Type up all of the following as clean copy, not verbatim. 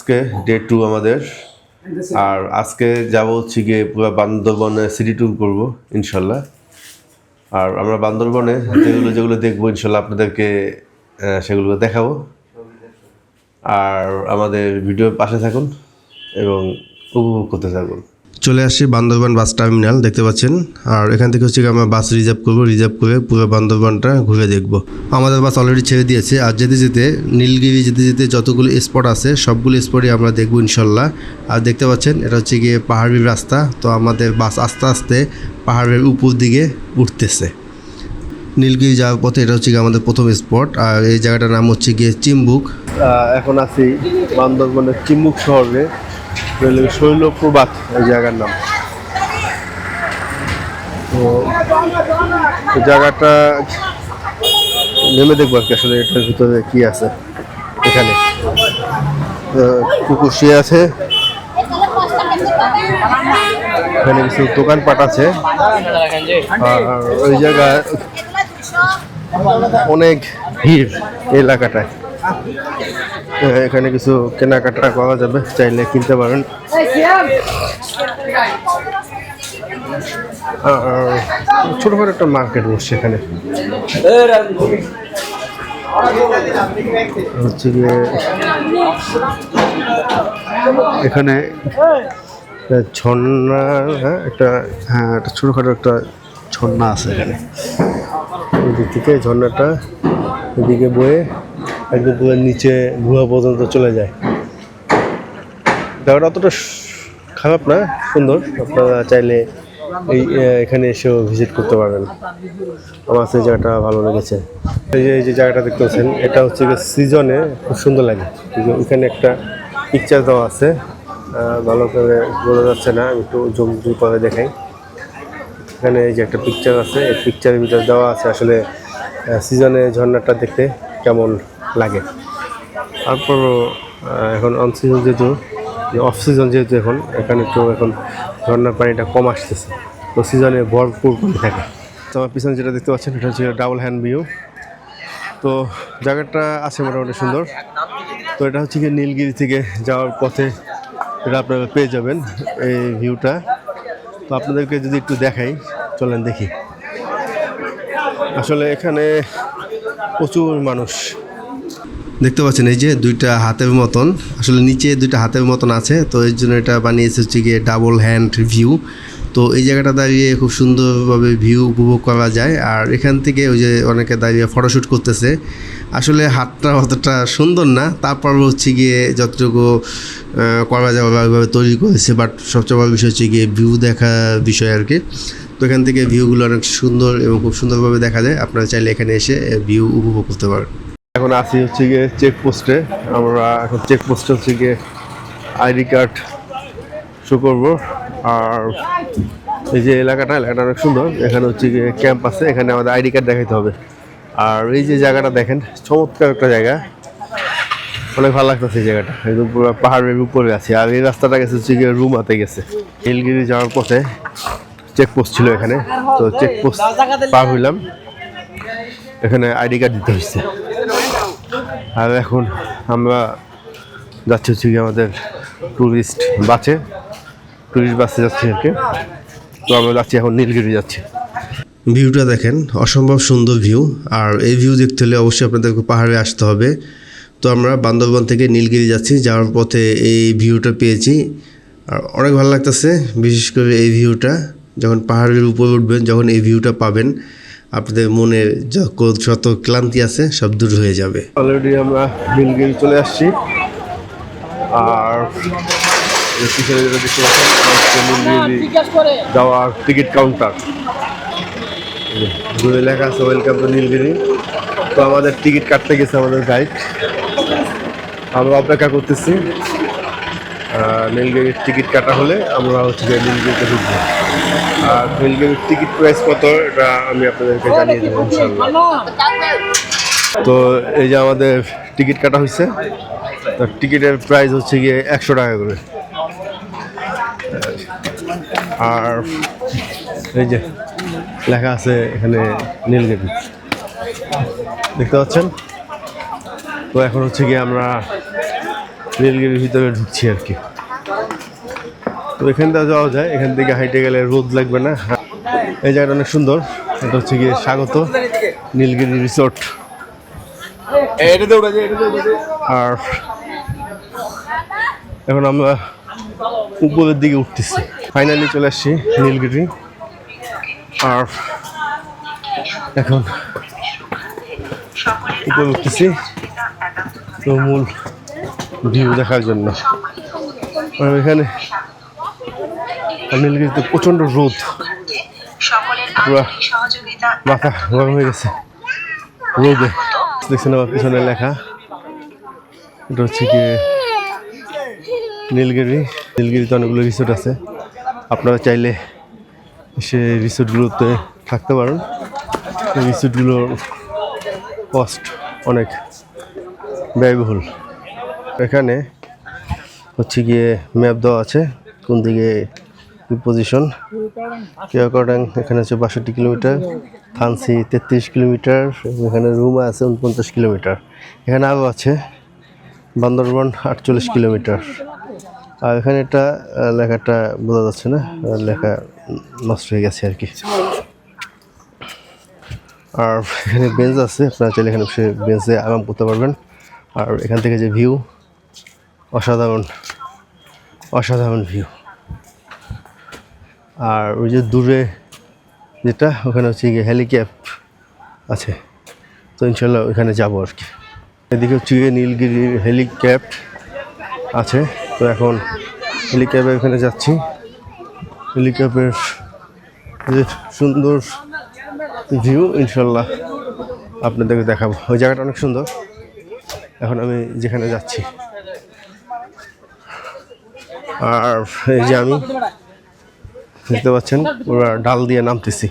আজকে ডে 2 আমাদের। আর আজকে যাব হচ্ছে গিয়ে পুরো বান্দরবনে সিটি ট্যুর করবো ইনশাল্লাহ। আর আমরা বান্দরবনে যেগুলো দেখবো ইনশাল্লাহ আপনাদেরকে সেগুলো দেখাবো। আর আমাদের ভিডিওর পাশে থাকুন এবং উপভোগ করতে থাকুন। চলে আসছি বান্দরবান বাস টার্মিনাল, দেখতে পাচ্ছেন। আর এখান থেকে হচ্ছে আমরা বাস রিজার্ভ করবো, রিজার্ভ করে পুরো বান্দরবানটা ঘুরে দেখব। আমাদের বাস অলরেডি ছেড়ে দিয়েছে। আর যেতে যেতে নীলগিরি যেতে যেতে যতগুলো স্পট আছে সবগুলো স্পটই আমরা দেখবো ইনশাল্লাহ। আর দেখতে পাচ্ছেন এটা হচ্ছে গিয়ে পাহাড়ি রাস্তা, তো আমাদের বাস আস্তে আস্তে পাহাড়ের উপর দিকে উঠতেছে। নীলগিরি যাওয়ার পথে এটা হচ্ছে গিয়ে আমাদের প্রথম স্পট। আর এই জায়গাটার নাম হচ্ছে গিয়ে চিম্বুক। এখন আছি বান্দরবনের চিম্বুক শহরে, শৈলপ্রপাত এই জায়গার নাম। তো জায়গাটা নেমে দেখবো আর কি আসলে এটার ভিতরে কি আছে। এখানে কুকুর শুয়ে আছে, এখানে কিছু দোকানপাট আছে। আর ওই জায়গায় অনেক ভিড় এলাকাটায়। এখানে কিছু কেনাকাটা করা যাবে, চাইলে কিনতে পারেন। ছোটখাটো একটা মার্কেট বসছে এখানে। হচ্ছে গিয়ে এখানে ঝর্ণা, একটা ছোটখাটো একটা ঝর্ণা আছে এখানে। ওই দিক থেকে ঝর্ণাটা এদিকে বয়ে একদম পুরো নিচে গুহা পর্যন্ত চলে যায়। জায়গাটা অতটা খারাপ না, সুন্দর। আপনারা চাইলে এখানে এসেও ভিজিট করতে পারবেন। আমার সেই জায়গাটা ভালো লেগেছে। এই যে জায়গাটা দেখতে পাচ্ছেন, এটা হচ্ছে সিজনে খুব সুন্দর লাগে। এখানে একটা পিকচার দেওয়া আছে, ভালো করে বোঝা যাচ্ছে না, আমি একটু জুম করে দেখাই। এখানে এই যে একটা পিকচার আছে, এই পিকচারের ভিতরে দেওয়া আছে আসলে সিজনে ঝর্ণাটা দেখতে কেমন লাগে। তারপরও এখন অন সিজন যেহেতু, অফ সিজন যেহেতু এখন এখানে একটু এখন ঝর্ণার পানিটা কম আসতেছে, তো সিজনে ভরপুর করে থাকে। তো আমার পিছনে যেটা দেখতে পাচ্ছেন এটা হচ্ছে ডাবল হ্যান্ড ভিউ। তো জায়গাটা আছে মোটামুটি সুন্দর। তো এটা হচ্ছে কি নীলগিরি থেকে যাওয়ার পথে এটা আপনারা পেয়ে যাবেন এই ভিউটা। তো আপনাদেরকে যদি একটু দেখাই, চলেন দেখি। আসলে এখানে প্রচুর মানুষ দেখতে পাচ্ছেন। এই যে দুইটা হাতের মতন, আসলে নিচে দুইটা হাতের মতন আছে, তো এই জন্য এটা বানিয়েছে হচ্ছে গিয়ে ডাবল হ্যান্ড ভিউ। তো এই জায়গাটা দাঁড়িয়ে খুব সুন্দরভাবে ভিউ উপভোগ করা যায়। আর এখান থেকে ওই যে অনেকে দাঁড়িয়ে ফটোশ্যুট করতেছে। আসলে হাতটা অতটা সুন্দর না, তারপর হচ্ছে গিয়ে যতটুকু করা যায় ওইভাবে তৈরি করেছে। বাট সবচেয়ে বড় বিষয় হচ্ছে গিয়ে ভিউ দেখা বিষয় আর কি। তো এখান থেকে ভিউগুলো অনেক সুন্দর এবং খুব সুন্দরভাবে দেখা যায়। আপনারা চাইলে এখানে এসে ভিউ উপভোগ করতে পারেন। এখন আসি হচ্ছে গিয়ে চেকপোস্টে। আমরা এখন চেকপোস্টে হচ্ছে গিয়ে আইডি কার্ড শো করবো। আর এই যে এলাকাটা অনেক সুন্দর। এখানে হচ্ছে গিয়ে ক্যাম্প আছে, এখানে আমাদের আইডি কার্ড দেখাইতে হবে। আর এই যে জায়গাটা দেখেন, চমৎকার একটা জায়গা, অনেক ভালো লাগতেছে এই জায়গাটা। একদম পুরো পাহাড়ের উপরে আছে। আর এই রাস্তাটা গেছে হচ্ছে গিয়ে রুমাতে গেছে। নীলগিরি যাওয়ার পথে চেকপোস্ট ছিল এখানে, তো চেকপোস্ট পার হইলাম, এখানে আইডি কার্ড দিতে হচ্ছে। আর এখন আমরা যাচ্ছি হচ্ছে কি আমাদের টুরিস্ট বাসে যাচ্ছি আর কি। তো আমরা যাচ্ছি এখন নীলগিরি যাচ্ছি। ভিউটা দেখেন, অসম্ভব সুন্দর ভিউ। আর এই ভিউ দেখতে হলে অবশ্যই আপনাদেরকে পাহাড়ে আসতে হবে। তো আমরা বান্দরবান থেকে নীলগিরি যাচ্ছি, যাওয়ার পথে এই ভিউটা পেয়েছি। আর অনেক ভালো লাগতেছে, বিশেষ করে এই ভিউটা। যখন পাহাড়ের উপর উঠবেন, যখন এই ভিউটা পাবেন, আপনাদের মনের যত ক্লান্তি আছে সব দূর হয়ে যাবে। অলরেডি আমরা নীলগিরি চলে আসছি। আর নীলগিরি যাওয়ার টিকিট কাউন্টার, ঘুরে লেখা আছে ওয়েলকাম টু নীলগিরি। তো আমাদের টিকিট কাটতে গেছে আমাদের গাইড, আমরা অপেক্ষা করতেছি। নীলগিরির টিকিট কাটা হলে আমরা হচ্ছে নীলগিরিতে ঢুকবো। আর নীলগিরির টিকিট প্রাইস কত এটা আমি আপনাদেরকে জানিয়ে দেবো ইনশাল্লাহ। তো এই যে আমাদের টিকিট কাটা হয়েছে, টিকিটের প্রাইস হচ্ছে গিয়ে 100 টাকা করে। আর এই যে লেখা আছে এখানে নীলগিরি, দেখতে পাচ্ছেন। তো এখন হচ্ছে গিয়ে আমরা নীলগিরির ভিতরে ঢুকছি আর কি। তো এখান থেকে যাওয়া যায়, এখান থেকে হাইটে গেলে রোদ লাগবে না। এই জায়গাটা অনেক সুন্দর। এটা হচ্ছে গিয়ে স্বাগত নীলগিরি রিসোর্ট। আর এখন আমরা উপরের দিকে উঠতেছি, ফাইনালি চলে আসছি নীলগিরি। আর এখন উপরে উঠতেছি তো মূল ভিউ দেখার জন্য। আর এখানে নীলগিরিতে প্রচণ্ড রোদ, পুরো মাথা গরম হয়ে গেছে রোদে। দেখছেন আমার পিছনে লেখা, এটা হচ্ছে কি নীলগিরি। নীলগিরিতে অনেকগুলো রিসোর্ট আছে, আপনারা চাইলে সে রিসোর্টগুলোতে থাকতে পারেন। এই রিসোর্টগুলোর কস্ট অনেক ব্যয়বহুল। এখানে হচ্ছে গিয়ে ম্যাপ দেওয়া আছে কোন দিকে পজিশন। কেয়াকটাং এখানে হচ্ছে 62 কিলোমিটার, থানসি 33 কিলোমিটার, এখানে রুমা আছে 49 কিলোমিটার। এখানে আরও আছে বান্দরবান 48 কিলোমিটার। আর এখানে একটা লেখাটা বোঝা যাচ্ছে না, লেখা নষ্ট হয়ে গেছে আর কি। আর এখানে বেঞ্চ আছে, আপনারা চাইলে এখানে বসে বেঞ্চে আরাম করতে পারবেন। আর এখান থেকে যে ভিউ, অসাধারণ অসাধারণ ভিউ। আর ওই যে দূরে যেটা, ওখানে হচ্ছে গিয়ে হেলিক্যাপ আছে, তো ইনশাল্লাহ ওইখানে যাবো আর কি। এদিকে হচ্ছে গিয়ে নীলগিরির হেলিক্যাপ আছে, তো এখন হেলিক্যাপে ওখানে যাচ্ছি। হেলিক্যাপের যে সুন্দর ভিউ ইনশাল্লাহ আপনাদেরকে দেখাবো। ওই জায়গাটা অনেক সুন্দর। এখন আমি যেখানে যাচ্ছি, আর এই যে আমি দেখতে পাচ্ছেন পুরো ডাল দিয়ে নামতেছি।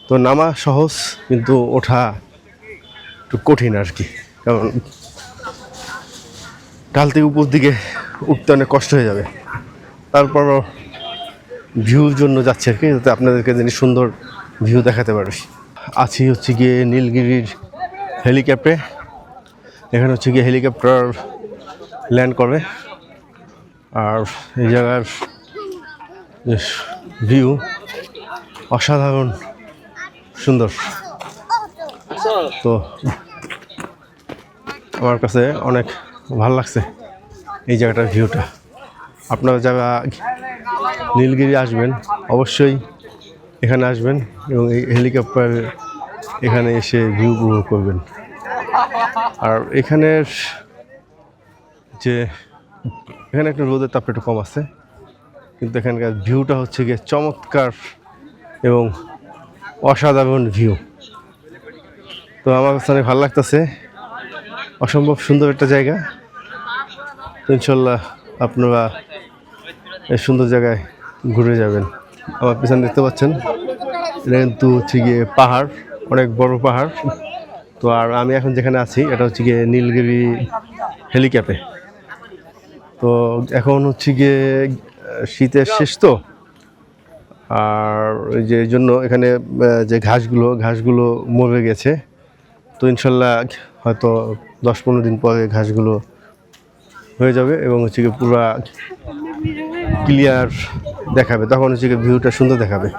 তো নামা সহজ, কিন্তু ওঠা একটু কঠিন আর কি, কারণ ডাল থেকে উপর দিকে উঠতে অনেক কষ্ট হয়ে যাবে। তারপরও ভিউর জন্য যাচ্ছে আর কি, যাতে আপনাদেরকে যিনি সুন্দর ভিউ দেখাতে পারি। আছি হচ্ছে গিয়ে নীলগিরির হেলিক্যাপ্টারে। এখানে হচ্ছে গিয়ে হেলিকপ্টার ল্যান্ড করে। আর এই জায়গার ভিউ অসাধারণ সুন্দর। তো আমার কাছে অনেক ভালো লাগছে এই জায়গাটার ভিউটা। আপনারা যারা নীলগিরি আসবেন অবশ্যই এখানে আসবেন এবং এই হেলিকপ্টার এখানে এসে ভিউ উপভোগ করবেন। আর এখানের যে এখানে একটা রোদের তাপটা একটু কম আছে, কিন্তু এখানকার ভিউটা হচ্ছে গিয়ে চমৎকার এবং অসাধারণ ভিউ। তো আমার কাছে অনেক ভালো লাগতেছে, অসম্ভব সুন্দর একটা জায়গা। তো ইনশাল্লাহ আপনারা এই সুন্দর জায়গায় ঘুরে যাবেন। আমার পিছনে দেখতে পাচ্ছেন এটা কিন্তু হচ্ছে গিয়ে পাহাড়, অনেক বড় পাহাড়। তো আর আমি এখন যেখানে আছি এটা হচ্ছে গিয়ে নীলগিরি হেলিক্যাপে। তো এখন হচ্ছে গিয়ে শীতের শেষ, তো আর ওই যে জন্য এখানে যে ঘাসগুলো মরে গেছে। তো ইনশাল্লাহ হয়তো 10-15 দিন পরে ঘাসগুলো হয়ে যাবে এবং হচ্ছে গিয়ে পুরা ক্লিয়ার দেখাবে, তখন হচ্ছে গিয়ে ভিউটা সুন্দর দেখাবে।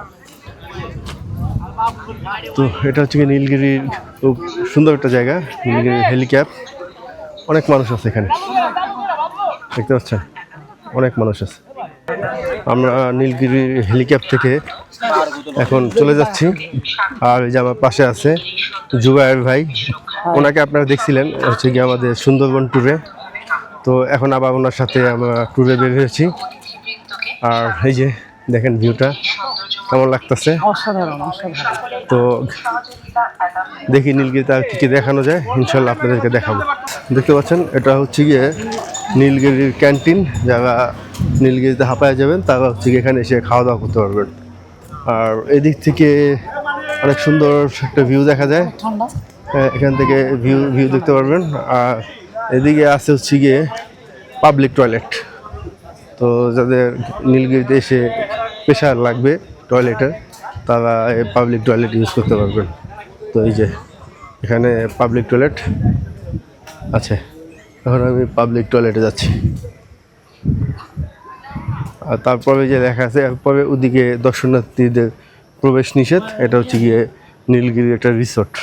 তো এটা হচ্ছে গিয়ে নীলগিরির খুব সুন্দর একটা জায়গা, নীলগিরির হেলিক্যাপ। অনেক মানুষ আছে এখানে, দেখতে পাচ্ছেন অনেক মানুষ আছে। আমরা নীলগিরির হেলিক্যাপ থেকে এখন চলে যাচ্ছি। আর এই যে আমার পাশে আছে জুবায়ের ভাই, ওনাকে আপনারা দেখছিলেন হচ্ছে গিয়ে আমাদের সুন্দরবন ট্যুরে। তো এখন আবার ওনার সাথে আমরা ট্যুরে বের হয়েছি। আর এই যে দেখেন ভিউটা কেমন লাগতেছে, তো দেখি নীলগিরিতে আর কী দেখানো যায়, ইনশাল্লাহ আপনাদেরকে দেখাবো। দেখতে পাচ্ছেন এটা হচ্ছে গিয়ে নীলগিরির ক্যান্টিন। যারা নীলগিরিতে হাঁপায় যাবেন তারা হচ্ছে গিয়ে এখানে এসে খাওয়া দাওয়া করতে পারবেন। আর এদিক থেকে অনেক সুন্দর একটা ভিউ দেখা যায়, এখান থেকে ভিউ দেখতে পারবেন। আর এদিকে আছে হচ্ছে গিয়ে পাবলিক টয়লেট। তো যাদের নীলগিরিতে এসে প্রেশার লাগবে টয়লেটের, তারা এই পাবলিক টয়লেট ইউজ করতে পারবেন। তো এই যে এখানে পাবলিক টয়লেট আছে, এখন আমি পাবলিক টয়লেটে যাচ্ছি। আর তারপরে যে লেখা আছে, এরপরে ওদিকে দর্শনার্থীদের প্রবেশ নিষেধ। এটা হচ্ছে গিয়ে নীলগিরি একটা রিসোর্ট।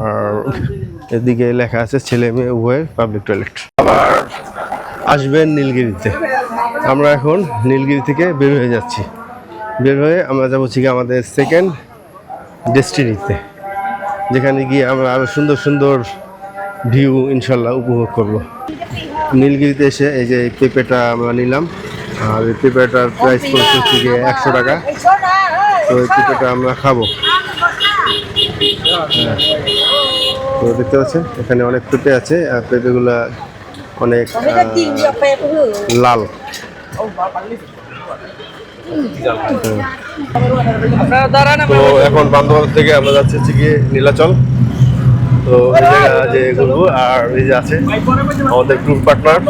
আর এদিকে লেখা আছে ছেলে মেয়ে উভয়ের পাবলিক টয়লেট। আবার আসবেন নীলগিরিতে। আমরা এখন নীলগিরি থেকে বের হয়ে যাচ্ছি। বের হয়ে আমরা যাবো হচ্ছে গিয়ে আমাদের সেকেন্ড ডেস্টিনিতে, যেখানে গিয়ে আমরা আরও সুন্দর সুন্দর ভিউ ইনশাল্লাহ উপভোগ করব। নীলগিরিতে এসে এই যে পেঁপেটা আমরা নিলাম, আর এই পেঁপেটার প্রাইস পড়ছে হচ্ছে গিয়ে 100 টাকা। তো এই পেঁপেটা আমরা খাবো। তো দেখতে পাচ্ছেন এখানে অনেক পেঁপে আছে, আর পেঁপেগুলা অনেক লাল। তো এখন বান্দরবান থেকে আমরা যাচ্ছি হচ্ছে গিয়ে নীলাচল। তো এই জায়গা যে ঘুরবো, আর এই যে আছে আমাদের গ্রুপ পার্টনার,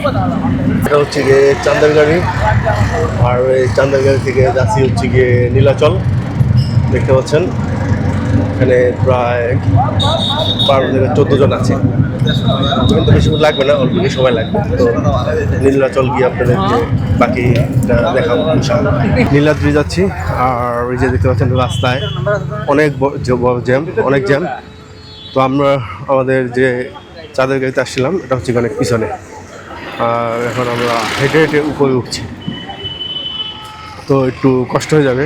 এটা হচ্ছে গিয়ে চান্দের গাড়ি। আর এই চান্দের গাড়ি থেকে যাচ্ছি হচ্ছে গিয়ে নীলাচল। দেখতে পাচ্ছেন এখানে প্রায় 12 থেকে 14 জন আছে, কিন্তু বেশি লাগবে না, অল্প কিছু সময় লাগবে। তো নীলাচল গিয়ে আপনাদেরকে বাকিটা দেখাবো ইনশাআল্লাহ। নীলাদ্রি যাচ্ছি, আর ওই যে দেখতে পাচ্ছেন রাস্তায় অনেক জ্যাম, অনেক জ্যাম। তো আমরা আমাদের যে চাঁদের গাড়িতে আসছিলাম এটা হচ্ছে অনেক পিছনে, আর এখন আমরা হেঁটে হেঁটে উপরে উঠছি, তো একটু কষ্ট হয়ে যাবে।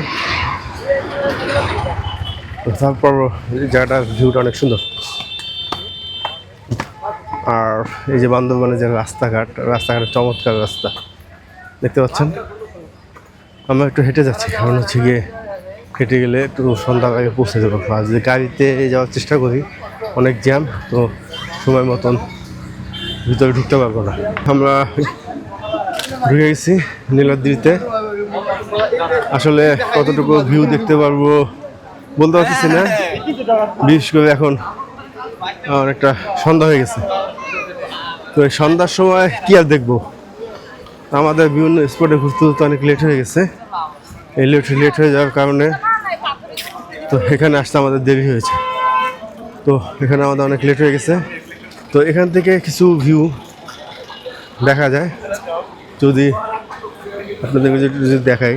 তারপর জায়গাটার ভিউটা অনেক সুন্দর। আর এই যে বান্দরবানের যে রাস্তাঘাটের চমৎকার রাস্তা দেখতে পাচ্ছেন। আমরা একটু হেঁটে যাচ্ছি, কারণ হচ্ছে গিয়ে হেঁটে গেলে একটু সন্ধ্যার আগে পৌঁছে যাবো। আর যদি গাড়িতে যাওয়ার চেষ্টা করি অনেক জ্যাম, তো সময় মতন ভিতরে ঢুকতে পারবো না। আমরা ঢুকে গেছি নীলাদ্রিতে। আসলে কতটুকু ভিউ দেখতে পারবো বলতে পারতেছি না, বিশেষ করে এখন অনেকটা সন্ধ্যা হয়ে গেছে। তো এই সন্ধ্যার সময় কি আর দেখবো, আমাদের বিভিন্ন স্পটে ঘুরতে ঘুরতে অনেক লেট হয়ে গেছে। এই লেট হয়ে যাওয়ার কারণে তো এখানে আসতে আমাদের দেরি হয়েছে। তো এখানে আমাদের অনেক লেট হয়ে গেছে। তো এখান থেকে কিছু ভিউ দেখা যায়, যদি আপনাদেরকে যদি দেখাই,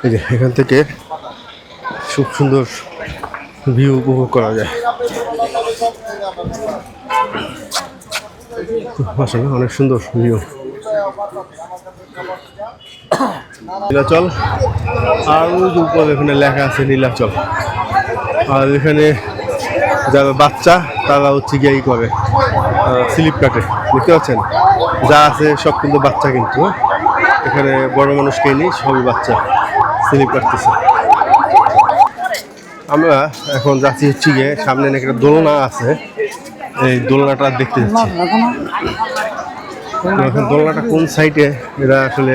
এই যে এখান থেকে খুব সুন্দর ভিউ উপভোগ করা যায়। আসলে অনেক সুন্দর ভিউ। নীলাচল, আর উপরে এখানে লেখা আছে নীলাচল। আর এখানে যারা বাচ্চা তারা হচ্ছে গিয়ে করে স্লিপ কাটে, দেখতে পাচ্ছেন যা আছে সব কিন্তু বাচ্চা, কিন্তু এখানে বড় মানুষকে নেই, সবই বাচ্চা স্লিপ কাটতেছে। আমরা এখন যাচ্ছি হচ্ছে গিয়ে সামনে একটা দোলনা আছে, এই দোলনাটা দেখতে যাচ্ছি। এখন দোলনাটা কোন সাইডে এটা আসলে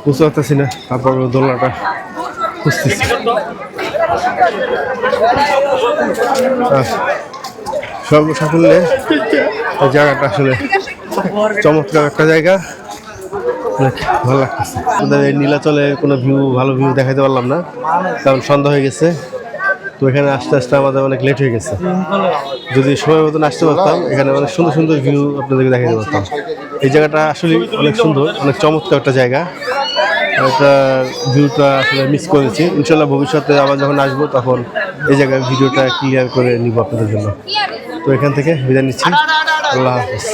বুঝতে পারতেছি না, তারপর দোলনাটা খুঁজতেছি। সর্বসাকুল্যে জায়গাটা আসলে চমৎকার একটা জায়গা, অনেক ভালো লাগতেছে। আমাদের এই নীলাচলে কোনো ভালো ভিউ দেখাতে পারলাম না, কারণ সন্ধ্যা হয়ে গেছে। তো এখানে আস্তে আস্তে আমাদের অনেক লেট হয়ে গেছে। যদি সময় মতন আসতে পারতাম, এখানে অনেক সুন্দর সুন্দর ভিউ আপনাদেরকে দেখাতে পারতাম। এই জায়গাটা আসলে অনেক সুন্দর, অনেক চমৎকার একটা জায়গা। একটা ভিউটা আসলে মিস করেছি। ইনশাল্লাহ ভবিষ্যতে আবার যখন আসবো তখন এই জায়গার ভিডিওটা ক্লিয়ার করে নিব আপনাদের জন্য। তো এখান থেকে বিদায় নিচ্ছি, আল্লাহ হাফেজ।